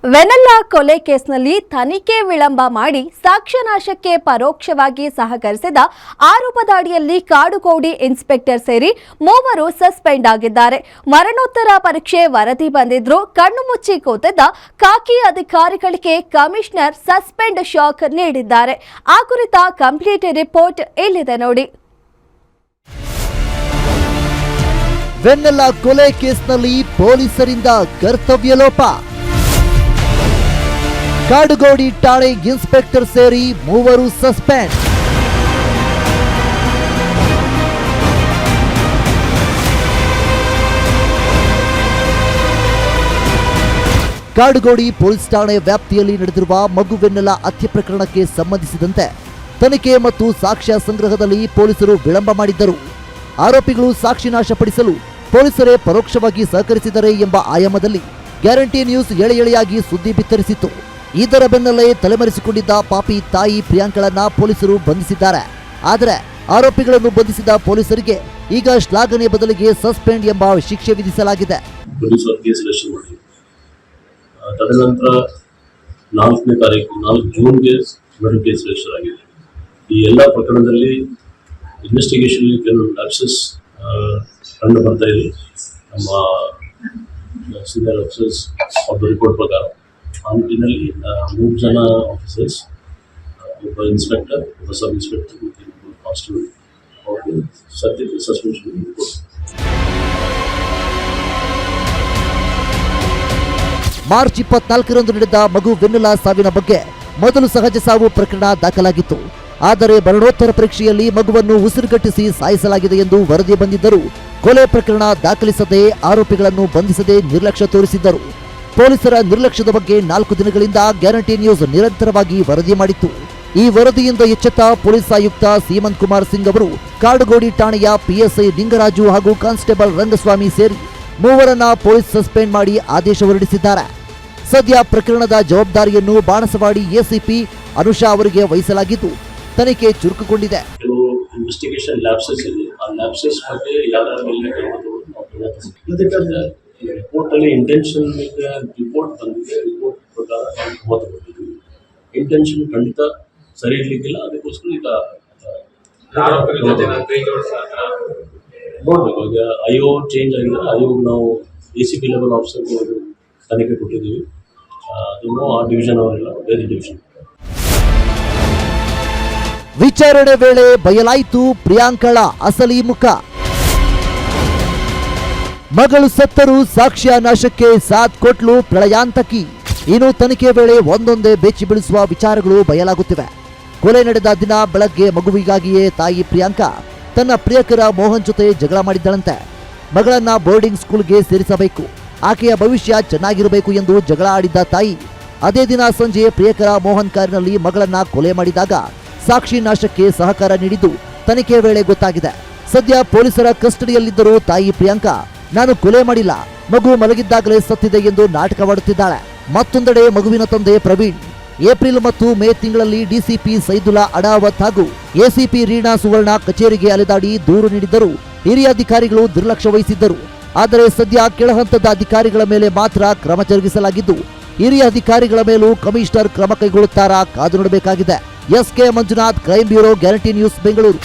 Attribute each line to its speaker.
Speaker 1: ವೆನೆಲ್ಲಾ ಕೊಲೆ ಕೇಸ್ನಲ್ಲಿ ತನಿಖೆ ವಿಳಂಬ ಮಾಡಿ ಸಾಕ್ಷ್ಯನಾಶಕ್ಕೆ ಪರೋಕ್ಷವಾಗಿ ಸಹಕರಿಸಿದ ಆರೋಪದಡಿಯಲ್ಲಿ ಕಾಡುಗೋಡಿ ಇನ್ಸ್ಪೆಕ್ಟರ್ ಸೇರಿ 3 ಸಸ್ಪೆಂಡ್ ಆಗಿದ್ದಾರೆ. ಮರಣೋತ್ತರ ಪರೀಕ್ಷೆ ವರದಿ ಬಂದಿದ್ರೂ ಕಣ್ಣು ಮುಚ್ಚಿ ಕೂತಿದ್ದ ಖಾಕಿ ಅಧಿಕಾರಿಗಳಿಗೆ ಕಮಿಷನರ್ ಸಸ್ಪೆಂಡ್ ಶಾಕ್ ನೀಡಿದ್ದಾರೆ. ಆ ಕುರಿತ ಕಂಪ್ಲೀಟ್ ರಿಪೋರ್ಟ್ ಇಲ್ಲಿದೆ ನೋಡಿ.
Speaker 2: ವೆನೆಲ್ಲಾ ಕೊಲೆ ಕೇಸ್ನಲ್ಲಿ ಪೊಲೀಸರಿಂದ ಕರ್ತವ್ಯ ಲೋಪ. ಕಾಡುಗೋಡಿ ಠಾಣೆ ಇನ್ಸ್ಪೆಕ್ಟರ್ ಸೇರಿ 3 ಸಸ್ಪೆಂಡ್. ಕಾಡುಗೋಡಿ ಪೊಲೀಸ್ ಠಾಣೆ ವ್ಯಾಪ್ತಿಯಲ್ಲಿ ನಡೆದಿರುವ ಮಗು ವೆನೆಲ್ಲಾ ಹತ್ಯೆ ಪ್ರಕರಣಕ್ಕೆ ಸಂಬಂಧಿಸಿದಂತೆ ತನಿಖೆ ಮತ್ತು ಸಾಕ್ಷ್ಯ ಸಂಗ್ರಹದಲ್ಲಿ ಪೊಲೀಸರು ವಿಳಂಬ ಮಾಡಿದ್ದರು. ಆರೋಪಿಗಳು ಸಾಕ್ಷಿ ನಾಶಪಡಿಸಲು ಪೊಲೀಸರೇ ಪರೋಕ್ಷವಾಗಿ ಸಹಕರಿಸಿದರೆ ಎಂಬ ಆಯಾಮದಲ್ಲಿ ಗ್ಯಾರಂಟಿ ನ್ಯೂಸ್ ಎಳೆಯಾಗಿ ಸುದ್ದಿ ಬಿತ್ತರಿಸಿತ್ತು. ಇದರ ಬೆನ್ನಲ್ಲೇ ತಲೆಮರೆಸಿಕೊಂಡಿದ್ದ ಪಾಪಿ ತಾಯಿ ಪ್ರಿಯಾಂಕಳನ್ನ ಪೊಲೀಸರು ಬಂಧಿಸಿದ್ದಾರೆ. ಆದರೆ ಆರೋಪಿಗಳನ್ನು ಬಂಧಿಸಿದ ಪೊಲೀಸರಿಗೆ ಈಗ ಶ್ಲಾಘನೆ ಬದಲಿಗೆ ಸಸ್ಪೆಂಡ್ ಎಂಬ ಶಿಕ್ಷೆ ವಿಧಿಸಲಾಗಿದೆ.
Speaker 3: ತದನಂತರ 4ನೇ ತಾರೀಕು 4 ಜೂನ್ಗೆ ಮರ್ಡರ್ ಕೇಸ್ ರಿಜಿಸ್ಟರ್ ಆಗಿದೆ. ಈ ಎಲ್ಲ ಪ್ರಕರಣದಲ್ಲಿ ಇನ್ವೆಸ್ಟಿಗೇಷನ್ ಕೆಲವು ಲ್ಯಾಪ್ಸಸ್ ಕಂಡು ಬರ್ತಾ ಇದೆ. ನಮ್ಮ ಸೀನಿಯರ್ ಆಫೀಸರ್ಸ್ ಅವ್ರ ರಿಪೋರ್ಟ್ ಪ್ರಕಾರ ಆ ನಿಟ್ಟಿನಲ್ಲಿ 3 ಜನ ಆಫೀಸರ್ಸ್, ಒಬ್ಬ ಇನ್ಸ್ಪೆಕ್ಟರ್, ಒಬ್ಬ ಸಬ್ ಇನ್ಸ್ಪೆಕ್ಟರ್ ಮತ್ತು ಒಬ್ಬ ಕಾನ್ಸ್ಟೇಬಲ್ ಅವ್ರಿಗೆ ಸದ್ಯಕ್ಕೆ ಸಸ್ಪೆನ್ಷನ್ ರಿಪೋರ್ಟ್.
Speaker 2: ಮಾರ್ಚ್ 24ರಂದು ನಡೆದ ಮಗು ವೆನೆಲ್ಲಾ ಸಾವಿನ ಬಗ್ಗೆ ಮೊದಲು ಸಹಜ ಸಾವು ಪ್ರಕರಣ ದಾಖಲಾಗಿತ್ತು. ಆದರೆ ಮರಣೋತ್ತರ ಪರೀಕ್ಷೆಯಲ್ಲಿ ಮಗುವನ್ನು ಉಸಿರುಗಟ್ಟಿಸಿ ಸಾಯಿಸಲಾಗಿದೆ ಎಂದು ವರದಿ ಬಂದಿದ್ದರೂ ಕೊಲೆ ಪ್ರಕರಣ ದಾಖಲಿಸದೆ ಆರೋಪಿಗಳನ್ನು ಬಂಧಿಸದೆ ನಿರ್ಲಕ್ಷ್ಯ ತೋರಿಸಿದ್ದರು. ಪೊಲೀಸರ ನಿರ್ಲಕ್ಷ್ಯದ ಬಗ್ಗೆ 4 ದಿನಗಳಿಂದ ಗ್ಯಾರಂಟಿ ನ್ಯೂಸ್ ನಿರಂತರವಾಗಿ ವರದಿ ಮಾಡಿತ್ತು. ಈ ವರದಿಯಿಂದ ಎಚ್ಚೆತ್ತ ಪೊಲೀಸ್ ಆಯುಕ್ತ ಸೀಮಂತ್ ಕುಮಾರ್ ಸಿಂಗ್ ಅವರು ಕಾಡುಗೋಡಿ ಠಾಣೆಯ ಪಿಎಸ್ಐ ನಿಂಗರಾಜು ಹಾಗೂ ಕಾನ್ಸ್ಟೇಬಲ್ ರಂಗಸ್ವಾಮಿ ಸೇರಿ 3ರನ್ನ ಪೊಲೀಸ್ ಸಸ್ಪೆಂಡ್ ಮಾಡಿ ಆದೇಶ ಹೊರಡಿಸಿದ್ದಾರೆ. ಸದ್ಯ ಪ್ರಕರಣದ ಜವಾಬ್ದಾರಿಯನ್ನು ಬಾಣಸವಾಡಿ ಎಸಿಪಿ ಅನುಷಾ ಅವರಿಗೆ ವಹಿಸಲಾಗಿದ್ದು ತನಿಖೆ ಚುರುಕುಗೊಂಡಿದೆ.
Speaker 3: ಕೆಲವು ಇನ್ವೆಸ್ಟಿಗೇಷನ್ ಲ್ಯಾಪ್ಸಸ್ ಇದೆ. ಆ ಲ್ಯಾಪ್ಸಸ್ ಬಗ್ಗೆ ಯಾರ್ಯಾರ ಮೇಲೆ ರಿಪೋರ್ಟ್ ಅಲ್ಲಿ ಇಂಟೆನ್ಷನ್ ರಿಪೋರ್ಟ್ ಬಂದಿದೆ. ರಿಪೋರ್ಟ್ ಪ್ರಕಾರ ಓದ್ಕೊಂಡಿದ್ದೀವಿ. ಇಂಟೆನ್ಷನ್ ಖಂಡಿತ ಸರಿ ಇರ್ಲಿಕ್ಕಿಲ್ಲ. ಅದಕ್ಕೋಸ್ಕರ ಈಗ ನೋಡ್ಬೇಕು. ಈಗ ಐಒ ಚೇಂಜ್ ಆಗಿದೆ. ಐಒ ನಾವು ACP ಲೆವೆಲ್ ಆಫೀಸರ್ಗೆ ತನಿಖೆ ಕೊಟ್ಟಿದ್ದೀವಿ. ಅದನ್ನು ಆ ಡಿವಿಷನ್ ಅವರೆಲ್ಲ ಬೇರೆ ಡಿವಿಷನ್.
Speaker 2: ವಿಚಾರಣೆ ವೇಳೆ ಬಯಲಾಯಿತು ಪ್ರಿಯಾಂಕಳ ಅಸಲಿ ಮುಖ. ಮಗಳು ಸತ್ತರೂ ಸಾಕ್ಷ್ಯ ನಾಶಕ್ಕೆ ಸಾಥ್ ಕೊಟ್ಲು ಪ್ರಳಯಾಂತಕಿ. ಇನ್ನು ತನಿಖೆ ವೇಳೆ ಒಂದೊಂದೇ ಬೆಚ್ಚಿ ಬೀಳಿಸುವ ವಿಚಾರಗಳು ಬಯಲಾಗುತ್ತಿವೆ. ಕೊಲೆ ನಡೆದ ದಿನ ಬೆಳಗ್ಗೆ ಮಗುವಿಗಾಗಿಯೇ ತಾಯಿ ಪ್ರಿಯಾಂಕಾ ತನ್ನ ಪ್ರಿಯಕರ ಮೋಹನ್ ಜೊತೆ ಜಗಳ ಮಾಡಿದ್ದಳಂತೆ. ಮಗಳನ್ನ ಬೋರ್ಡಿಂಗ್ ಸ್ಕೂಲ್ಗೆ ಸೇರಿಸಬೇಕು, ಆಕೆಯ ಭವಿಷ್ಯ ಚೆನ್ನಾಗಿರಬೇಕು ಎಂದು ಜಗಳ ಆಡಿದ್ದ ತಾಯಿ ಅದೇ ದಿನ ಸಂಜೆ ಪ್ರಿಯಕರ ಮೋಹನ್ ಕಾರಿನಲ್ಲಿ ಮಗಳನ್ನ ಕೊಲೆ ಮಾಡಿದಾಗ ಸಾಕ್ಷಿ ನಾಶಕ್ಕೆ ಸಹಕಾರ ನೀಡಿದ್ದು ತನಿಖೆ ವೇಳೆ ಗೊತ್ತಾಗಿದೆ. ಸದ್ಯ ಪೊಲೀಸರ ಕಸ್ಟಡಿಯಲ್ಲಿದ್ದರೂ ತಾಯಿ ಪ್ರಿಯಾಂಕಾ ನಾನು ಕೊಲೆ ಮಾಡಿಲ್ಲ, ಮಗು ಮಲಗಿದ್ದಾಗಲೇ ಸತ್ತಿದೆ ಎಂದು ನಾಟಕವಾಡುತ್ತಿದ್ದಾಳೆ. ಮತ್ತೊಂದೆಡೆ ಮಗುವಿನ ತಂದೆ ಪ್ರವೀಣ್ ಏಪ್ರಿಲ್ ಮತ್ತು ಮೇ ತಿಂಗಳಲ್ಲಿ ಡಿಸಿಪಿ ಸೈದುಲ್ಲಾ ಅಡಾವತ್ ಹಾಗೂ ಎಸಿಪಿ ರೀನಾ ಸುವರ್ಣ ಕಚೇರಿಗೆ ಅಲೆದಾಡಿ ದೂರು ನೀಡಿದ್ದರೂ ಹಿರಿಯ ಅಧಿಕಾರಿಗಳು ನಿರ್ಲಕ್ಷ್ಯ ವಹಿಸಿದ್ದರು. ಆದರೆ ಸದ್ಯ ಕೆಳಹಂತದ ಅಧಿಕಾರಿಗಳ ಮೇಲೆ ಮಾತ್ರ ಕ್ರಮ ಜರುಗಿಸಲಾಗಿದ್ದು ಹಿರಿಯ ಅಧಿಕಾರಿಗಳ ಮೇಲೂ ಕಮಿಷನರ್ ಕ್ರಮ ಕೈಗೊಳ್ಳುತ್ತಾರಾ ಕಾದು ನೋಡಬೇಕಾಗಿದೆ. SK Manjunath, crime bureau, guarantee news, Bengaluru.